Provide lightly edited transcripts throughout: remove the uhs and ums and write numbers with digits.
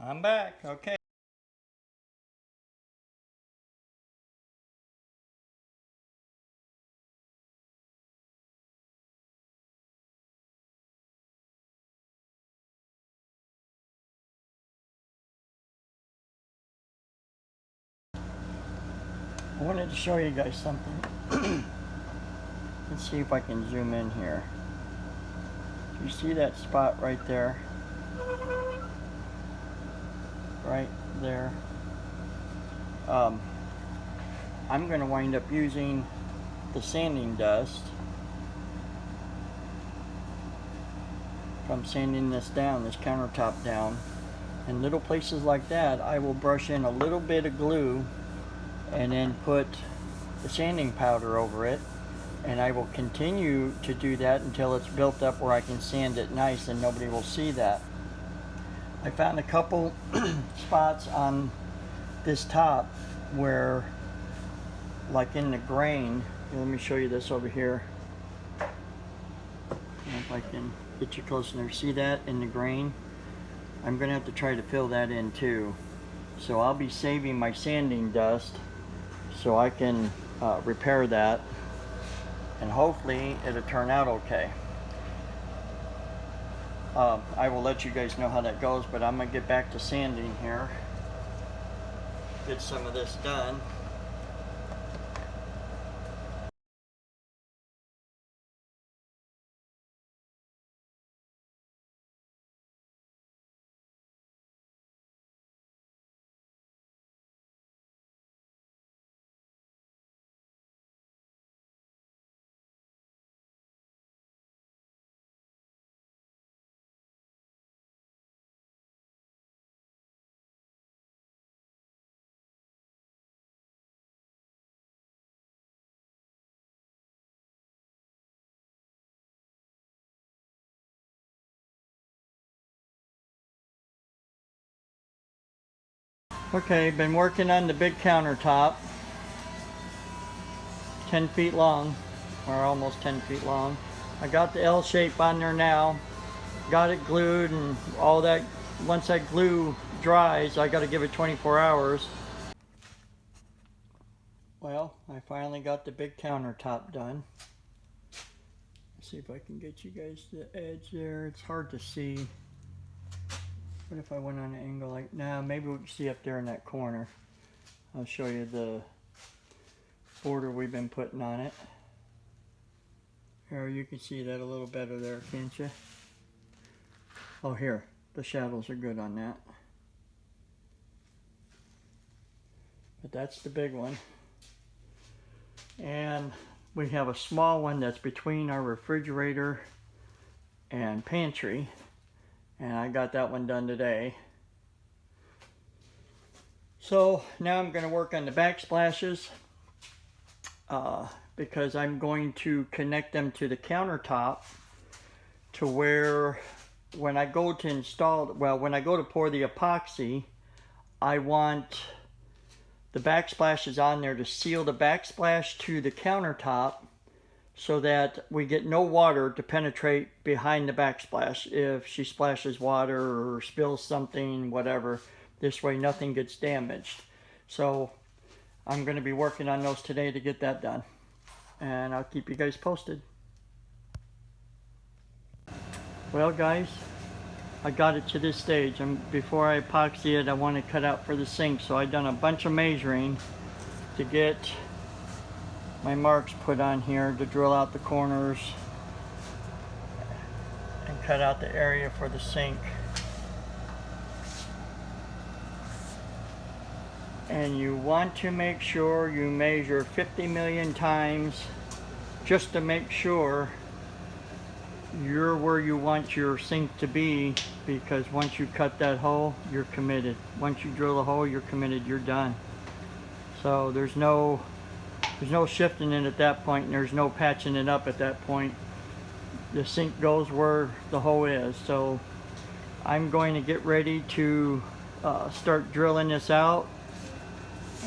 I'm back. Okay. I wanted to show you guys something. Let's see if I can zoom in here. Do you see that spot right there? Right there. I'm going to wind up using the sanding dust from sanding this down, this countertop down. In little places like that, I will brush in a little bit of glue and then put the sanding powder over it, and I will continue to do that until it's built up where I can sand it nice and nobody will see that. I found a couple spots on this top where, like in the grain, let me show you this over here. If I can get you close enough, see that in the grain? I'm gonna have to try to fill that in too. So I'll be saving my sanding dust so I can repair that, and hopefully it'll turn out okay. I will let you guys know how that goes, but I'm gonna get back to sanding here. Get some of this done. Okay, been working on the big countertop, 10 feet long, or almost 10 feet long. I got the L shape on there now, got it glued and all that. Once that glue dries, I got to give it 24 hours. Well, I finally got the big countertop done. Let's see if I can get you guys to the edge there. It's hard to see. What if I went on an angle like, now maybe we can see up there in that corner. I'll show you the border we've been putting on it. Here, you can see that a little better there, can't you? Oh, here, the shadows are good on that. But that's the big one. And we have a small one that's between our refrigerator and pantry. And I got that one done today. So now I'm going to work on the backsplashes because I'm going to connect them to the countertop to where when I go to install, well, when I go to pour the epoxy, I want the backsplashes on there to seal the backsplash to the countertop so that we get no water to penetrate behind the backsplash if she splashes water or spills something, whatever. This way nothing gets damaged. So I'm going to be working on those today to get that done. And I'll keep you guys posted. Well guys, I got it to this stage. Before I epoxy it, I want to cut out for the sink. So I've done a bunch of measuring to get my marks put on here to drill out the corners and cut out the area for the sink. And you want to make sure you measure 50 million times just to make sure you're where you want your sink to be, because once you cut that hole, you're committed. Once you drill a hole, you're committed, you're done. So there's no shifting it at that point, and there's no patching it up at that point. The sink goes where the hole is. So I'm going to get ready to start drilling this out.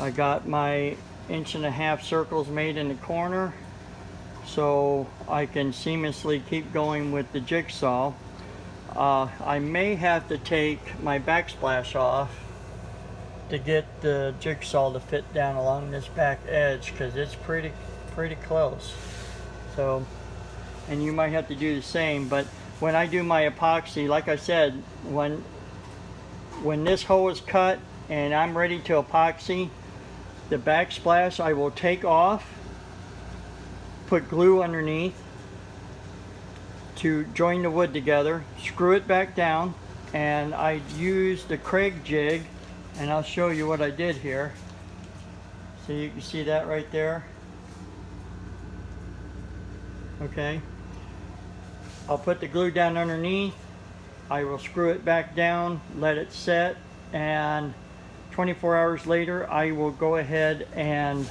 I got my 1.5-inch circles made in the corner so I can seamlessly keep going with the jigsaw. I may have to take my backsplash off to get the jigsaw to fit down along this back edge, because it's pretty close. So, and you might have to do the same. But when I do my epoxy, like I said, when this hole is cut and I'm ready to epoxy, the backsplash I will take off, put glue underneath to join the wood together, screw it back down, and I use the Craig jig, and I'll show you what I did here. So you can see that right there. Okay. I'll put the glue down underneath, I will screw it back down, let it set, and 24 hours later I will go ahead and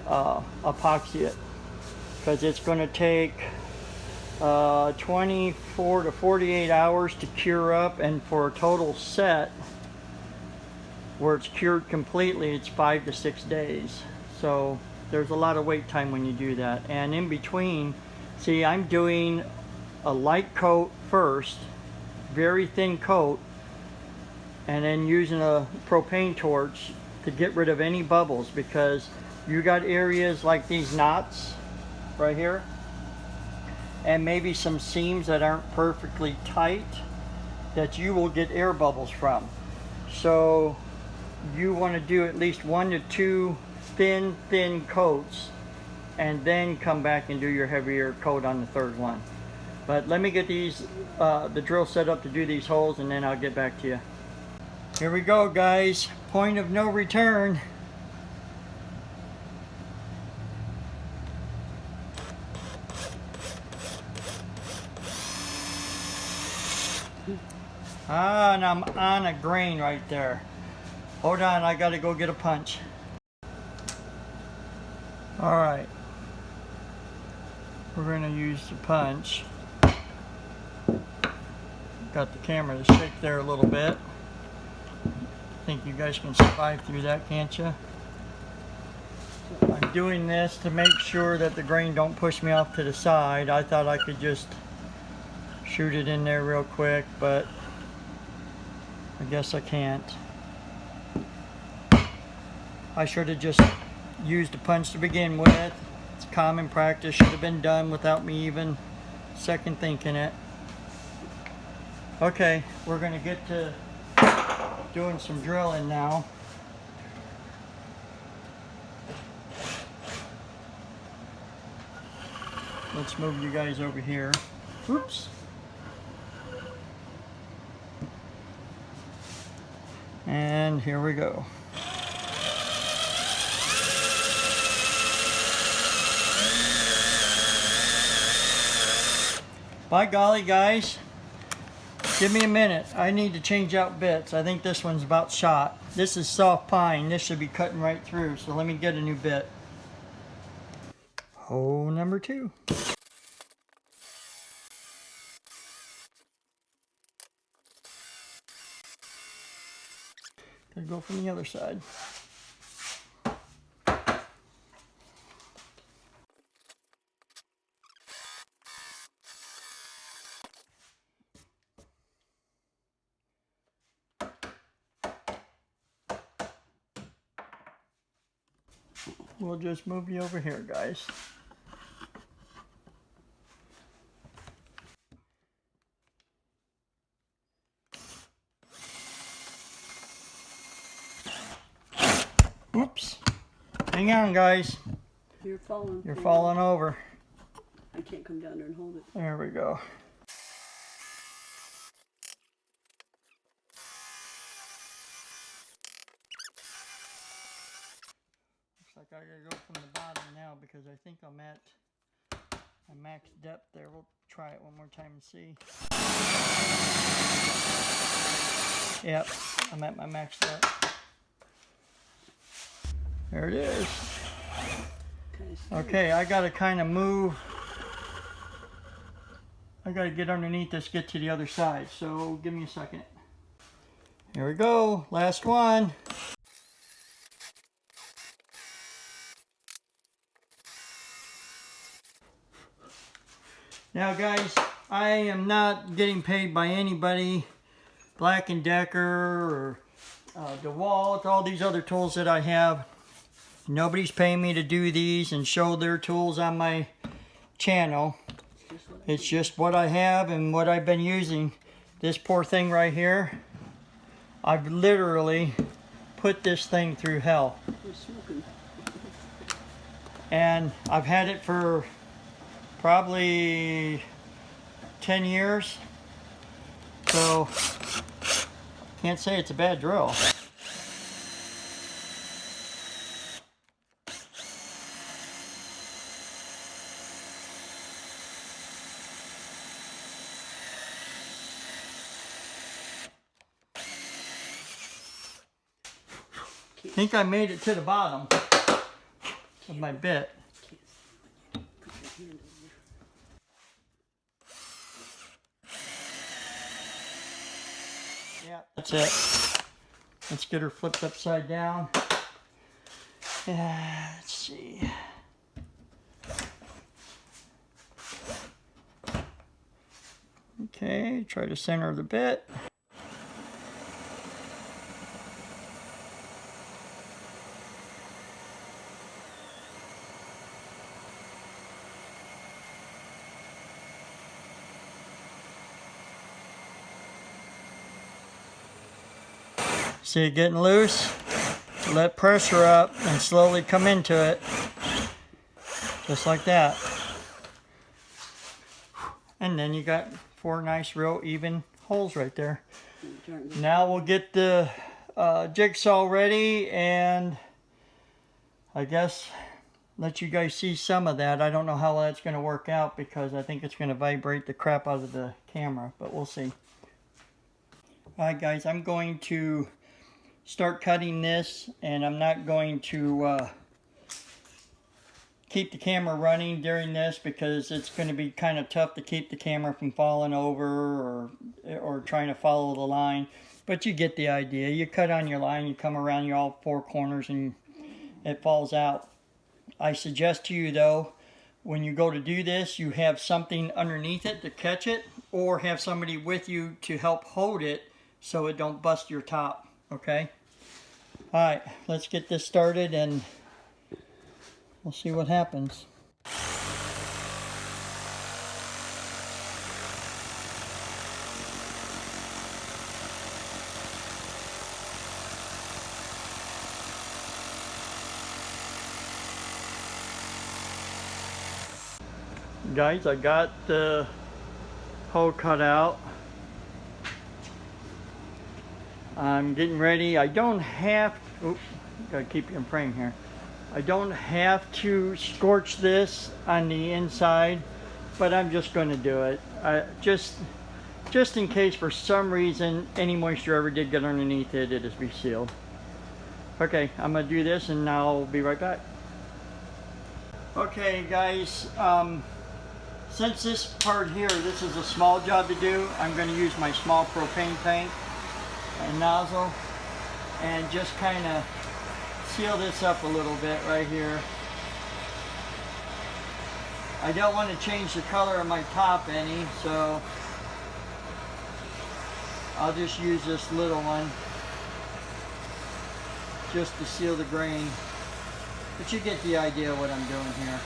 epoxy it, because it's going to take 24 to 48 hours to cure up, and for a total set where it's cured completely, it's 5 to 6 days. So there's a lot of wait time when you do that. And in between, see, I'm doing a light coat first, very thin coat, and then using a propane torch to get rid of any bubbles, because you got areas like these knots right here, and maybe some seams that aren't perfectly tight that you will get air bubbles from. So you want to do at least 1 to 2 thin coats, and then come back and do your heavier coat on the third one. But let me get these the drill set up to do these holes, and then I'll get back to you. Here we go, guys. Point of no return. Ah, and I'm on a grain right there. Hold on, I gotta go get a punch. Alright. We're gonna use the punch. Got the camera to shake there a little bit. Think you guys can survive through that, can't you? I'm doing this to make sure that the grain don't push me off to the side. I thought I could just shoot it in there real quick, but I guess I can't. I should have just used a punch to begin with. It's common practice, should have been done without me even second thinking it. Okay, we're gonna get to doing some drilling now. Let's move you guys over here. Oops. And here we go. By golly, guys, give me a minute. I need to change out bits. I think this one's about shot. This is soft pine. This should be cutting right through, so let me get a new bit. Hole number 2. Gonna go from the other side. We'll just move you over here, guys. Oops. Hang on, guys. You're falling. You're falling over. I can't come down there and hold it. There we go. Looks like I gotta go from the bottom now, because I think I'm at my max depth there. We'll try it one more time and see. Yep, I'm at my max depth. There it is. Okay, I gotta kind of move. I gotta get underneath this, get to the other side. So give me a second. Here we go, last one. Now, guys, I am not getting paid by anybody, Black & Decker or DeWalt, all these other tools that I have. Nobody's paying me to do these and show their tools on my channel. It's just what I have and what I've been using. This poor thing right here, I've literally put this thing through hell. And I've had it for probably 10 years. So, can't say it's a bad drill. I think I made it to the bottom of my bit. Yeah, that's it. Let's get her flipped upside down. Let's see. Okay, try to center the bit. See it getting loose? Let pressure up and slowly come into it. Just like that. And then you got 4 nice, real even holes right there. Now we'll get the jigsaw ready and I guess let you guys see some of that. I don't know how that's going to work out because I think it's going to vibrate the crap out of the camera, but we'll see. Alright guys, I'm going to start cutting this and I'm not going to keep the camera running during this because it's going to be kind of tough to keep the camera from falling over or trying to follow the line, but you get the idea. You cut on your line, you come around your all 4 corners and it falls out. I suggest to you though, when you go to do this, you have something underneath it to catch it or have somebody with you to help hold it so it don't bust your top, okay? Alright, let's get this started and we'll see what happens. Guys, I got the hole cut out. I'm getting ready. I don't have, oops, gotta keep you in frame here. I don't have to scorch this on the inside, but I'm just going to do it. Just in case for some reason any moisture ever did get underneath it, it is be sealed. Okay, I'm going to do this and I'll be right back. Okay guys, since this part here, this is a small job to do, I'm going to use my small propane tank and nozzle and just kind of seal this up a little bit right here. I don't want to change the color of my top any, so I'll just use this little one just to seal the grain. But you get the idea of what I'm doing here.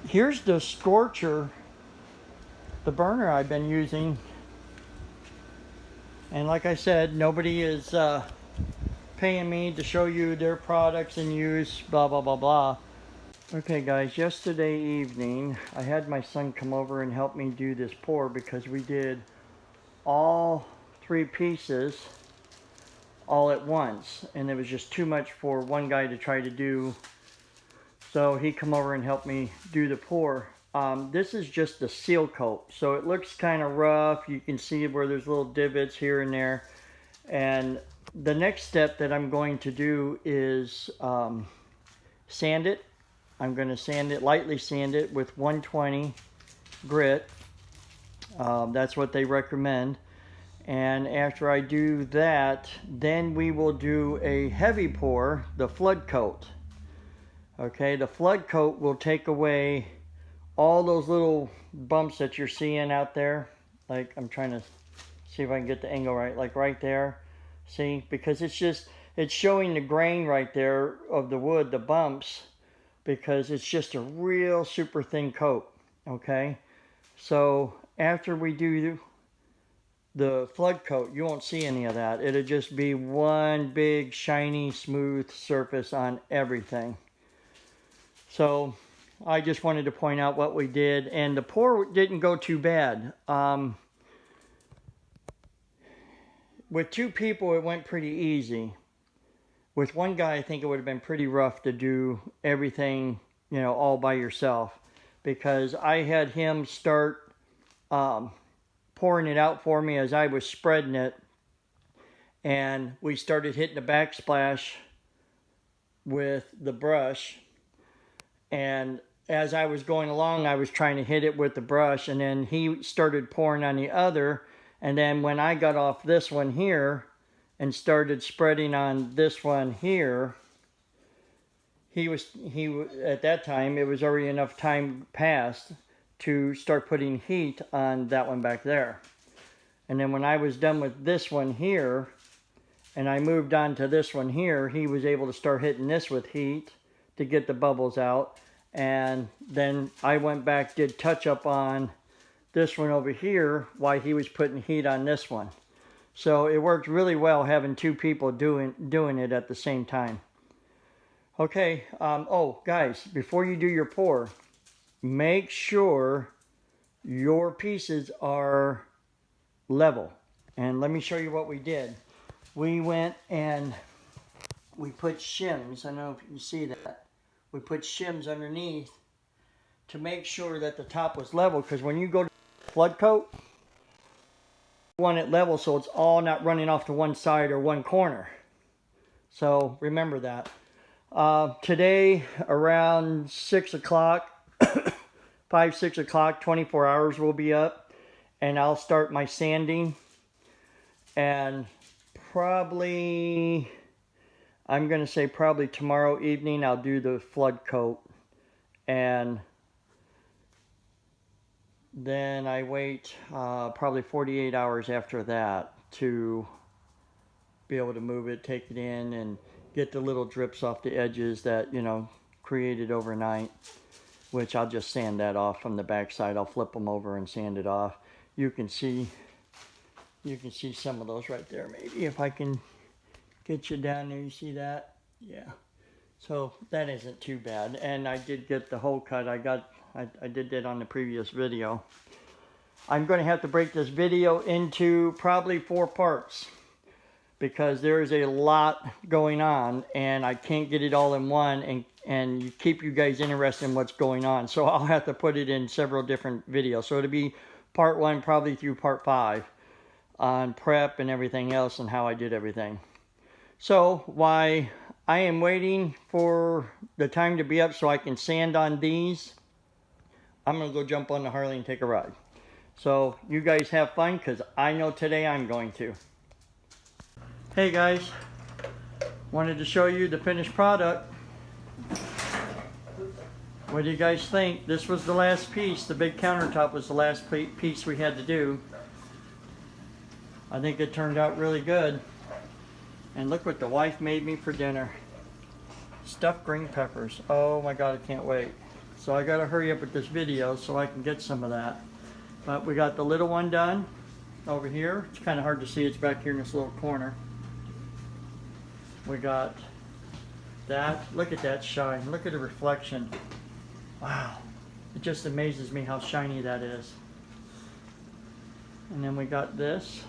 Here's the scorcher, the burner I've been using, and like I said, nobody is paying me to show you their products and use blah blah blah blah. Okay guys, yesterday evening I had my son come over and help me do this pour because we did all 3 pieces all at once, and it was just too much for one guy to try to do. So he come over and helped me do the pour. This is just the seal coat, so it looks kind of rough. You can see where there's little divots here and there. And the next step that I'm going to do is sand it. I'm going to sand it, lightly sand it with 120 grit. That's what they recommend. And after I do that, then we will do a heavy pour, the flood coat. Okay, the flood coat will take away all those little bumps that you're seeing out there. Like, I'm trying to see if I can get the angle right, like right there. See, because it's showing the grain right there of the wood, the bumps, because it's just a real super thin coat. Okay, so after we do the flood coat, you won't see any of that. It'll just be one big shiny smooth surface on everything. So I just wanted to point out what we did, and the pour didn't go too bad. With two people it went pretty easy. With one guy I think it would have been pretty rough to do everything, you know, all by yourself, because I had him start pouring it out for me as I was spreading it, and we started hitting the backsplash with the brush, and as I was going along I was trying to hit it with the brush, and then he started pouring on the other, and then when I got off this one here and started spreading on this one here, he at that time it was already enough time passed to start putting heat on that one back there. And then when I was done with this one here and I moved on to this one here, he was able to start hitting this with heat to get the bubbles out. And then I went back, did touch up on this one over here while he was putting heat on this one. So it worked really well having two people doing it at the same time. Okay, oh guys, before you do your pour, make sure your pieces are level. And let me show you what we did. We went and we put shims. I don't know if you can see that. We put shims underneath to make sure that the top was level, because when you go to flood coat, you want it level so it's all not running off to one side or one corner. So remember that. Today around 6 o'clock, 5, 6 o'clock, 24 hours will be up, and I'll start my sanding, and probably, I'm going to say probably tomorrow evening I'll do the flood coat, and then I wait probably 48 hours after that to be able to move it, take it in, and get the little drips off the edges that, you know, created overnight, which I'll just sand that off from the backside. I'll flip them over and sand it off. You can see some of those right there. Maybe if I can get you down there, you see that? Yeah. So that isn't too bad. And I did get the hole cut. I did that on the previous video. I'm going to have to break this video into probably 4 parts, because there is a lot going on and I can't get it all in one and keep you guys interested in what's going on. So I'll have to put it in several different videos. So it'll be part 1 probably through part 5 on prep and everything else and how I did everything. So while I am waiting for the time to be up so I can sand on these, I'm going to go jump on the Harley and take a ride. So you guys have fun, because I know today I'm going to. Hey guys, wanted to show you the finished product. What do you guys think? This was the last piece. The big countertop was the last piece we had to do. I think it turned out really good. And look what the wife made me for dinner. Stuffed green peppers. Oh my God, I can't wait. So I gotta hurry up with this video so I can get some of that. But we got the little one done over here. It's kind of hard to see, it's back here in this little corner. We got that. Look at that shine. Look at the reflection. Wow. It just amazes me how shiny that is. And then we got this.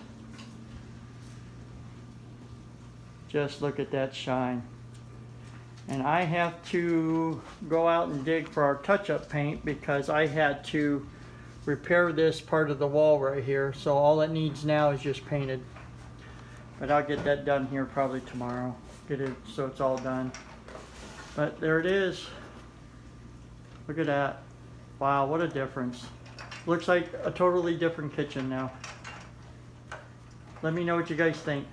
Just look at that shine. And I have to go out and dig for our touch-up paint because I had to repair this part of the wall right here. So all it needs now is just painted. But I'll get that done here probably tomorrow. Get it so it's all done. But there it is. Look at that. Wow, what a difference. Looks like a totally different kitchen now. Let me know what you guys think.